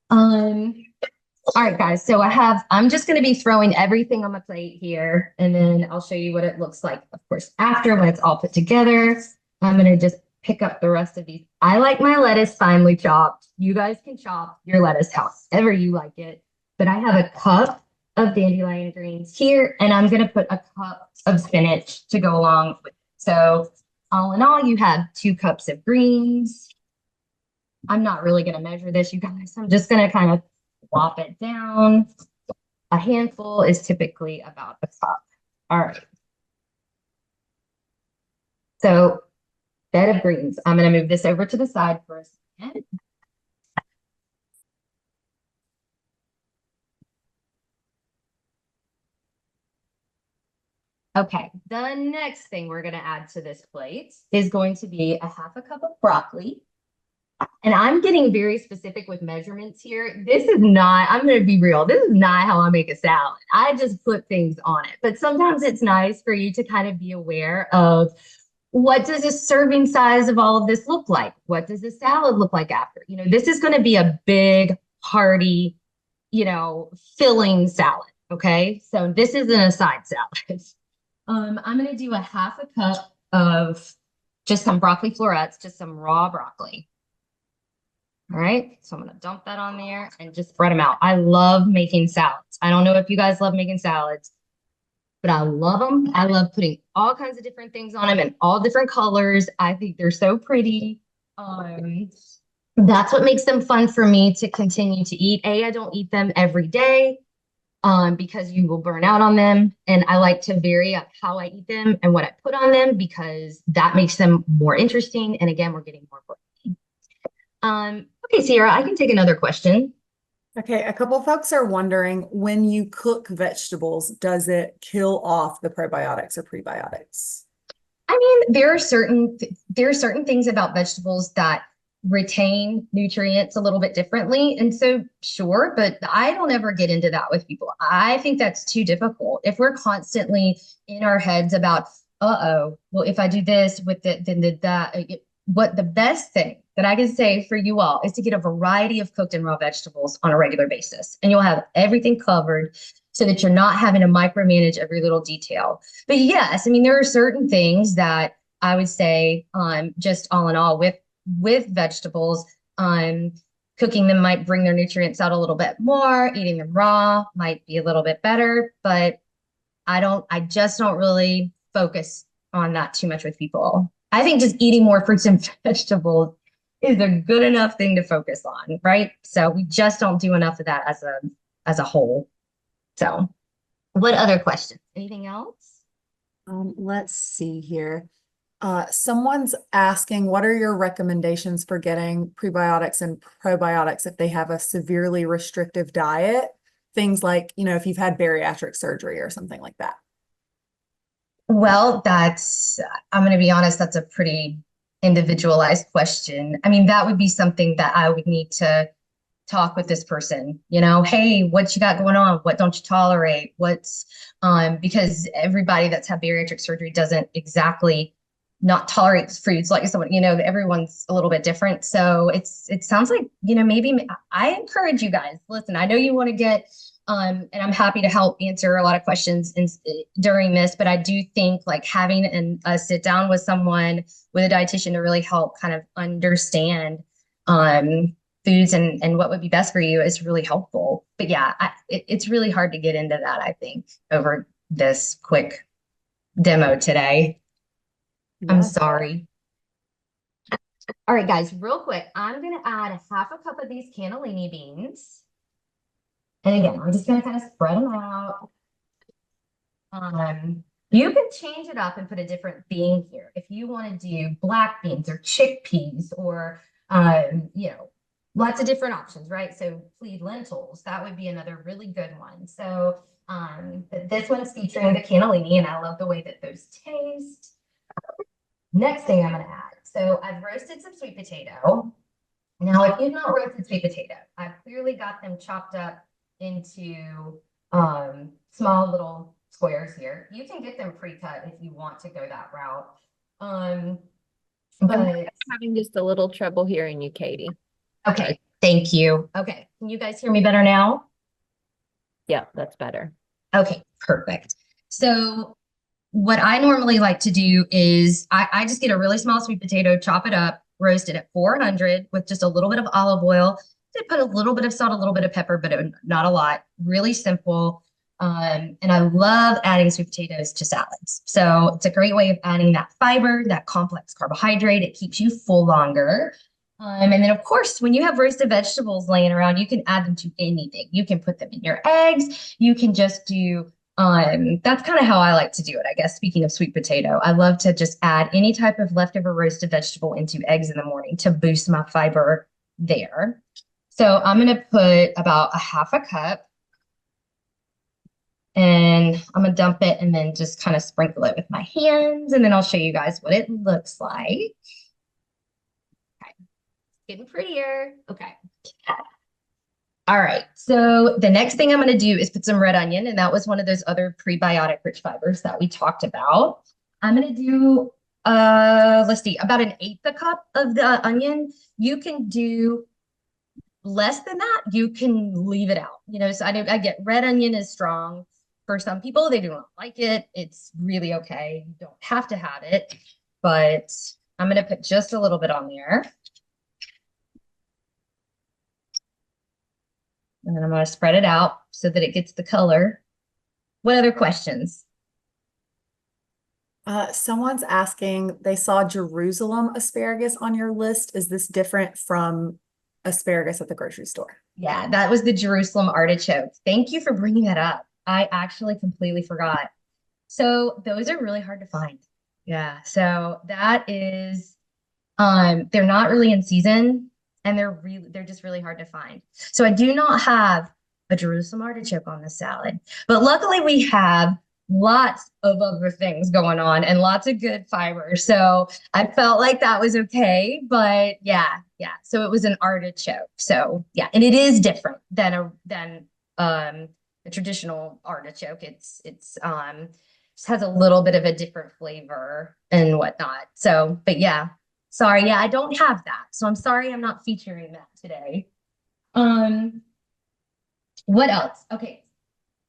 Speaker 1: Um, all right, guys. So I'm just going to be throwing everything on my plate here, and then I'll show you what it looks like, of course, after when it's all put together. I'm going to just pick up the rest of these. I like my lettuce finely chopped. You guys can chop your lettuce however you like it. But I have a cup of dandelion greens here, and I'm going to put a cup of spinach to go along with it. So all in all, you have 2 cups of greens. I'm not really going to measure this, you guys. I'm just going to kind of plop it down. A handful is typically about a cup. All right. So bed of greens. I'm going to move this over to the side for a second. Okay, the next thing we're going to add to this plate is going to be a half a cup of broccoli. And I'm getting very specific with measurements here. This is not, I'm going to be real, this is not how I make a salad. I just put things on it. But sometimes it's nice for you to kind of be aware of what does a serving size of all of this look like? What does a salad look like after? This is going to be a big, hearty, filling salad. Okay. So this isn't a side salad. I'm going to do a half a cup of just some broccoli florets, just some raw broccoli. All right, so I'm gonna dump that on there and just spread them out. I love making salads. I don't know if you guys love making salads, but I love them. I love putting all kinds of different things on them in all different colors. I think they're so pretty. That's what makes them fun for me to continue to eat. I don't eat them every day because you will burn out on them. And I like to vary up how I eat them and what I put on them because that makes them more interesting. And again, we're getting more protein. Okay, Sierra, I can take another question.
Speaker 2: Okay, a couple folks are wondering, when you cook vegetables, does it kill off the probiotics or prebiotics?
Speaker 1: I mean, there are certain things about vegetables that retain nutrients a little bit differently. And so sure, but I don't ever get into that with people. I think that's too difficult. If we're constantly in our heads about, uh-oh, well, if I do this with it, then did that. What the best thing that I can say for you all is to get a variety of cooked and raw vegetables on a regular basis, and you'll have everything covered so that you're not having to micromanage every little detail. But yes, I mean, there are certain things that I would say, just all in all, with vegetables, cooking them might bring their nutrients out a little bit more. Eating them raw might be a little bit better, but I just don't really focus on that too much with people. I think just eating more fruits and vegetables is a good enough thing to focus on, right? So we just don't do enough of that as a whole. So What other questions? Anything else?
Speaker 2: Let's see here. Someone's asking, what are your recommendations for getting prebiotics and probiotics if they have a severely restrictive diet? Things like, if you've had bariatric surgery or something like that.
Speaker 1: Well, I'm going to be honest, that's a pretty individualized question. I mean, that would be something that I would need to talk with this person, hey, what you got going on? What don't you tolerate? Because everybody that's had bariatric surgery doesn't exactly not tolerate foods like someone, everyone's a little bit different. So it sounds like, maybe I encourage you guys, listen, I know you want to get, and I'm happy to help answer a lot of questions during this, but I do think like having a sit down with someone, with a dietitian to really help kind of understand, foods and what would be best for you is really helpful. But yeah, it's really hard to get into that, I think, over this quick demo today. I'm
Speaker 2: Yeah.
Speaker 1: sorry. All right, guys, real quick, I'm going to add a half a cup of these cannellini beans. And again, I'm just going to kind of spread them out. You can change it up and put a different bean here. If you want to do black beans or chickpeas or, lots of different options, right? So fleed lentils, that would be another really good one. So this one's featuring the cannellini, and I love the way that those taste. Next thing I'm going to add. So I've roasted some sweet potato. Now, if you've not roasted sweet potato, I've clearly got them chopped up into small little squares here. You can get them pre-cut if you want to go that route. But
Speaker 3: Having just a little trouble hearing you, Katie.
Speaker 1: okay, thank you. Okay, can you guys hear me better now?
Speaker 3: Yeah, that's better.
Speaker 1: Okay, perfect. So what I normally like to do is I just get a really small sweet potato, chop it up, roast it at 400 with just a little bit of olive oil. I put a little bit of salt, a little bit of pepper, but not a lot. Really simple. And I love adding sweet potatoes to salads. So it's a great way of adding that fiber, that complex carbohydrate. It keeps you full longer. And then, of course, when you have roasted vegetables laying around, you can add them to anything. You can put them in your eggs. You can just do that's kind of how I like to do it, I guess. Speaking of sweet potato, I love to just add any type of leftover roasted vegetable into eggs in the morning to boost my fiber there. So I'm going to put about a half a cup and I'm going to dump it and then just kind of sprinkle it with my hands. And then I'll show you guys what it looks like. Okay. Getting prettier. Okay. All right, so the next thing I'm going to do is put some red onion, and that was one of those other prebiotic rich fibers that we talked about. I'm going to do, let's see, about an eighth a cup of the onion. You can do less than that. You can leave it out. So I get red onion is strong for some people. They do not like it. It's really okay. You don't have to have it, but I'm going to put just a little bit on there. And then I'm going to spread it out so that it gets the color. What other questions?
Speaker 2: Someone's asking, they saw Jerusalem asparagus on your list. Is this different from asparagus at the grocery store?
Speaker 1: Yeah, that was the Jerusalem artichoke. Thank you for bringing that up. I actually completely forgot. So those are really hard to find. Yeah, so that is, they're not really in season and they're just really hard to find. So I do not have a Jerusalem artichoke on the salad, but luckily we have lots of other things going on and lots of good fiber. So I felt like that was okay, but yeah. So it was an artichoke. So yeah, and it is different than a traditional artichoke. It's just has a little bit of a different flavor and whatnot. So, but yeah, sorry. Yeah, I don't have that. So I'm sorry I'm not featuring that today. What else? Okay.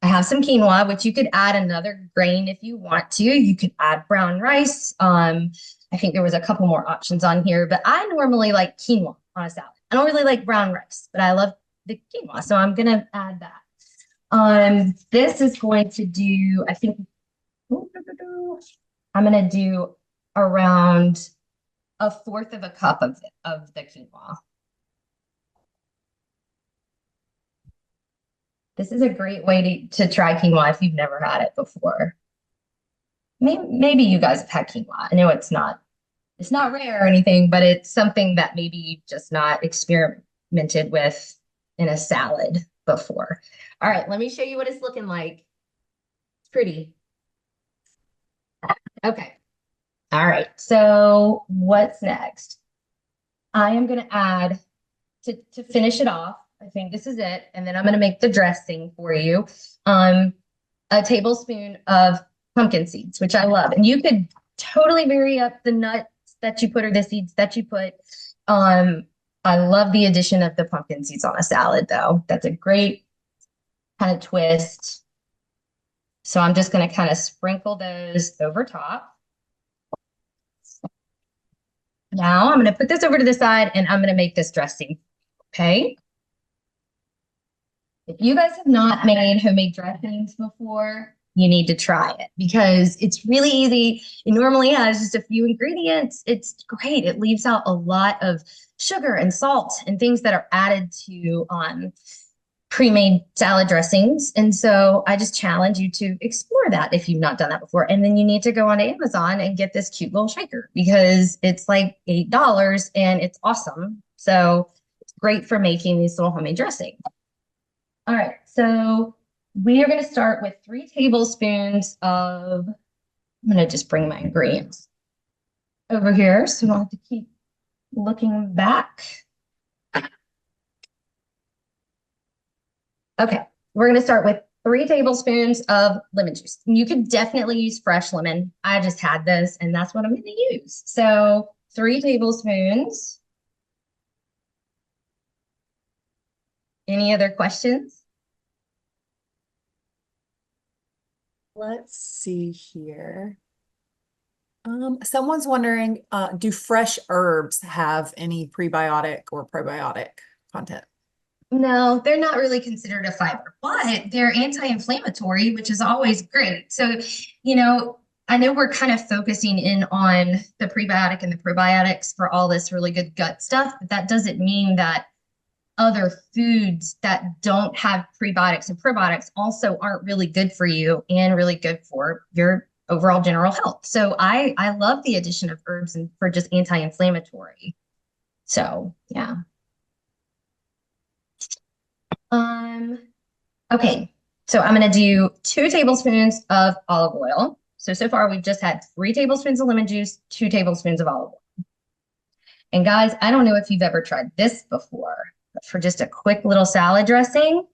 Speaker 1: I have some quinoa, which you could add another grain if you want to. You could add brown rice. I think there was a couple more options on here, but I normally like quinoa on a salad. I don't really like brown rice, but I love the quinoa, so I'm gonna add that. This is going to do, I think, I'm gonna do around a fourth of a cup of the quinoa. This is a great way to try quinoa if you've never had it before. Maybe you guys have had quinoa. I know it's not rare or anything, but it's something that maybe you've just not experimented with in a salad before. All right, let me show you what it's looking like. It's pretty. Okay. All right, so what's next? I am going to add, to finish it off, I think this is it, and then I'm going to make the dressing for you. A tablespoon of pumpkin seeds, which I love. And you could totally vary up the nuts that you put or the seeds that you put. I love the addition of the pumpkin seeds on a salad, though. That's a great kind of twist. So I'm just going to kind of sprinkle those over top. Now I'm going to put this over to the side and I'm going to make this dressing. Okay. If you guys have not made homemade dressings before, you need to try it because it's really easy. It normally has just a few ingredients. It's great. It leaves out a lot of sugar and salt and things that are added to pre-made salad dressings. And so I just challenge you to explore that if you've not done that before. And then you need to go on Amazon and get this cute little shaker because it's like $8 and it's awesome. So it's great for making these little homemade dressings. All right, so we are going to start with 3 tablespoons of, I'm going to just bring my ingredients over here so we don't have to keep looking back. Okay, we're going to start with 3 tablespoons of lemon juice. You could definitely use fresh lemon. I just had this and that's what I'm going to use. So 3 tablespoons. Any other questions?
Speaker 2: Let's see here. Someone's wondering, do fresh herbs have any prebiotic or probiotic content?
Speaker 1: No, they're not really considered a fiber, but they're anti-inflammatory, which is always great. So, I know we're kind of focusing in on the prebiotic and the probiotics for all this really good gut stuff, but that doesn't mean that other foods that don't have prebiotics and probiotics also aren't really good for you and really good for your overall general health. So I love the addition of herbs and for just anti-inflammatory. So yeah. Okay, so I'm going to do 2 tablespoons of olive oil. So far we've just had 3 tablespoons of lemon juice, 2 tablespoons of olive oil. And guys, I don't know if you've ever tried this before, but for just a quick little salad dressing,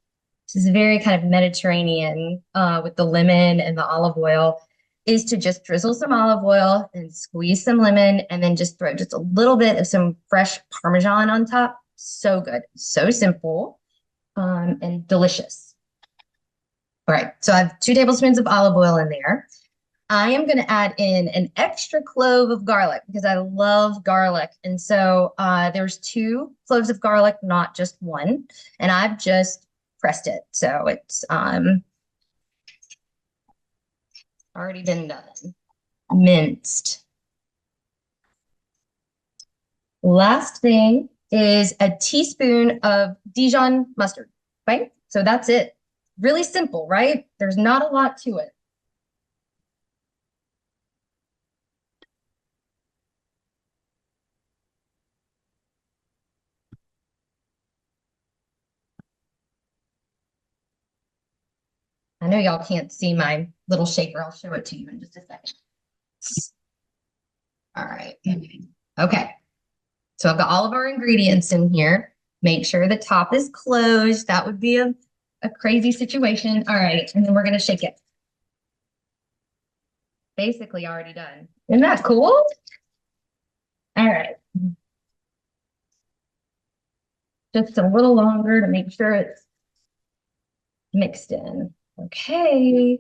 Speaker 1: this is very kind of Mediterranean with the lemon and the olive oil, is to just drizzle some olive oil and squeeze some lemon and then just throw just a little bit of some fresh Parmesan on top. So good, so simple. And delicious. All right, so I have 2 tablespoons of olive oil in there. I am going to add in an extra clove of garlic because I love garlic. And so there's 2 cloves of garlic, not just 1. And I've just pressed it. So it's already been done. Minced. Last thing is a teaspoon of Dijon mustard, right? So that's it. Really simple, right? There's not a lot to it. I know y'all can't see my little shaker. I'll show it to you in just a second. All right. Okay. So I've got all of our ingredients in here. Make sure the top is closed. That would be a crazy situation. All right. And then we're going to shake it. Basically already done. Isn't that cool? All right. Just a little longer to make sure it's mixed in. Okay.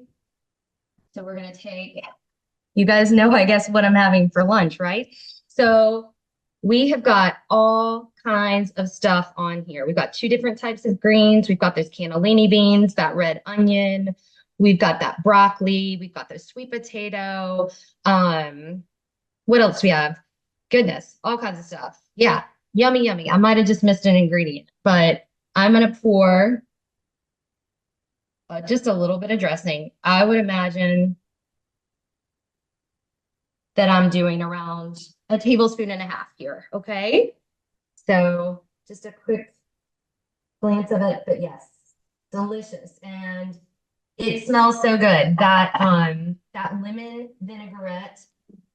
Speaker 1: So we're going to take, you guys know, I guess, what I'm having for lunch, right? So we have got all kinds of stuff on here. We've got 2 different types of greens. We've got those cannellini beans, that red onion. We've got that broccoli. We've got those sweet potato. What else do we have? Goodness, all kinds of stuff. Yeah, yummy, yummy. I might have just missed an ingredient, but I'm going to pour just a little bit of dressing. I would imagine that I'm doing around a tablespoon and a half here. Okay. So just a quick glance of it, but yes, delicious. And it smells so good. That lemon vinaigrette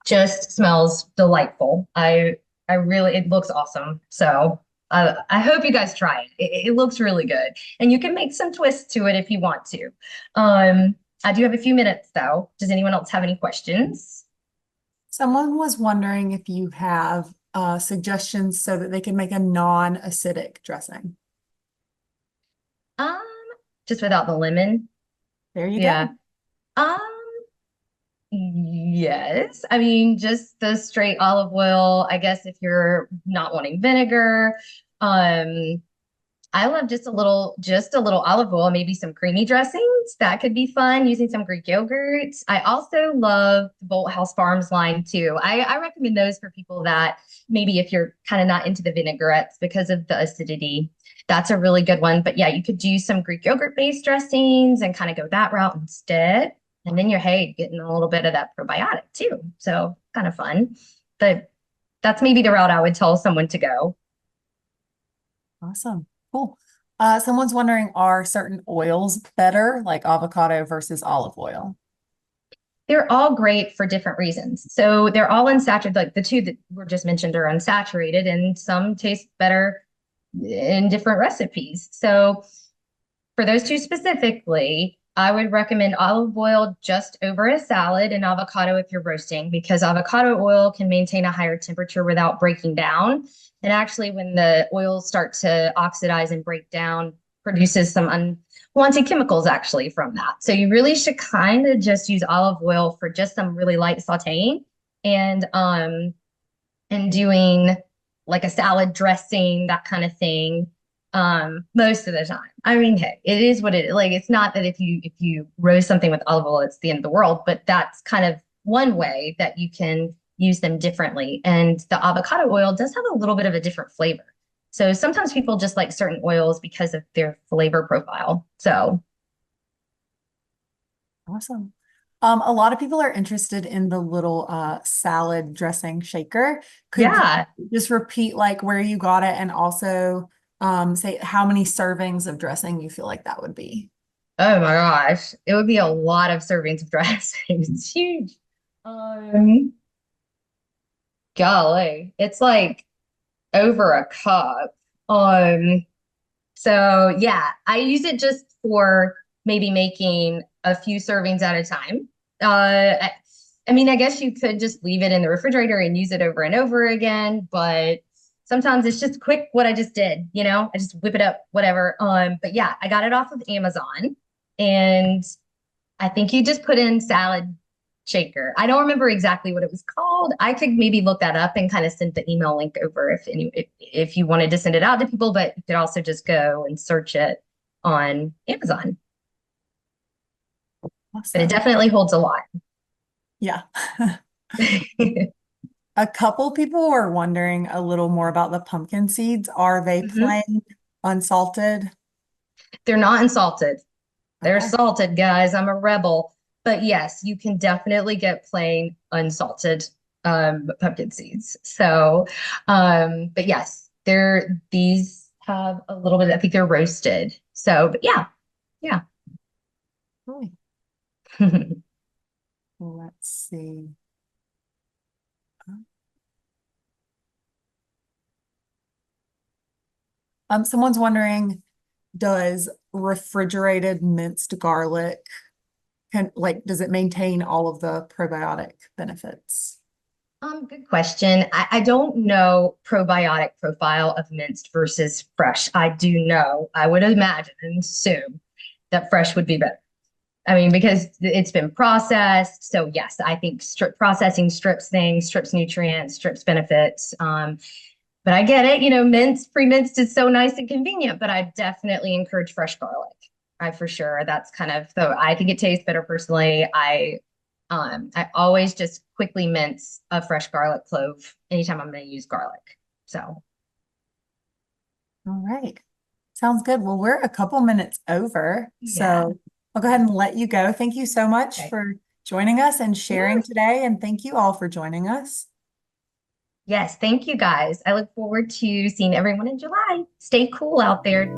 Speaker 1: just smells delightful. I really, it looks awesome. So I hope you guys try it. It looks really good. And you can make some twists to it if you want to. I do have a few minutes though. Does anyone else have any questions?
Speaker 2: Someone was wondering if you have suggestions so that they can make a non-acidic dressing.
Speaker 1: Um, just without the lemon.
Speaker 2: There you
Speaker 1: Yeah.
Speaker 2: go.
Speaker 1: Um, yes. I mean, just the straight olive oil. I guess if you're not wanting vinegar, um, I love just a little olive oil, maybe some creamy dressings. That could be fun using some Greek yogurt. I also love the Bolthouse Farms line too. I recommend those for people that maybe if you're kind of not into the vinaigrettes because of the acidity, that's a really good one. But yeah, you could do some Greek yogurt based dressings and kind of go that route instead. And then you're, hey, getting a little bit of that probiotic too. So kind of fun. But that's maybe the route I would tell someone to go.
Speaker 2: Awesome. Cool. Someone's wondering, are certain oils better, like avocado versus olive oil?
Speaker 1: They're all great for different reasons. So they're all unsaturated, like the two that were just mentioned are unsaturated, and some taste better in different recipes. So for those two specifically, I would recommend olive oil just over a salad and avocado if you're roasting, because avocado oil can maintain a higher temperature without breaking down. And actually, when the oils start to oxidize and break down, produces some unwanted chemicals actually from that. So you really should kind of just use olive oil for just some really light sauteing and doing like a salad dressing, that kind of thing, most of the time. I mean, hey, it is what it is. Like it's not that if you roast something with olive oil, it's the end of the world, but that's kind of one way that you can use them differently. And the avocado oil does have a little bit of a different flavor. So sometimes people just like certain oils because of their flavor profile. So
Speaker 2: Awesome. A lot of people are interested in the little salad dressing shaker. Could
Speaker 1: yeah.
Speaker 2: you just repeat like where you got it and also say how many servings of dressing you feel like that would be?
Speaker 1: Oh my gosh. It would be a lot of servings of dressing. It's huge. Um, golly. It's like over a cup. So yeah, I use it just for maybe making a few servings at a time. I mean, I guess you could just leave it in the refrigerator and use it over and over again, but sometimes it's just quick what I just did, I just whip it up, whatever. But yeah, I got it off of Amazon and I think you just put in salad shaker. I don't remember exactly what it was called. I could maybe look that up and kind of send the email link over if you wanted to send it out to people, but you could also just go and search it on Amazon. But it
Speaker 2: Awesome.
Speaker 1: definitely holds a lot.
Speaker 2: Yeah. A couple people were wondering a little more about the pumpkin seeds. Are they
Speaker 1: Mhm.
Speaker 2: plain, unsalted?
Speaker 1: They're not unsalted. They're
Speaker 2: Okay.
Speaker 1: salted, guys. I'm a rebel. But yes, you can definitely get plain unsalted pumpkin seeds. So, but yes, these have a little bit, I think they're roasted. So, but yeah, yeah.
Speaker 2: Really? Let's see. Someone's wondering, does refrigerated minced garlic does it maintain all of the probiotic benefits?
Speaker 1: Good question. I don't know probiotic profile of minced versus fresh. I do know, I would imagine and assume that fresh would be better. I mean, because it's been processed. So yes, I think processing strips things, strips nutrients, strips benefits. But I get it, minced, pre-minced is so nice and convenient, but I definitely encourage fresh garlic. I for sure. That's kind of so I think it tastes better personally. I always just quickly mince a fresh garlic clove anytime I'm going to use garlic. So
Speaker 2: All right. Sounds good. Well, we're a couple minutes over.
Speaker 1: yeah.
Speaker 2: So I'll go ahead and let you go. Thank you so much
Speaker 1: Okay.
Speaker 2: for joining us and sharing today. And thank you all for joining us.
Speaker 1: Yes, thank you guys. I look forward to seeing everyone in July. Stay cool out there.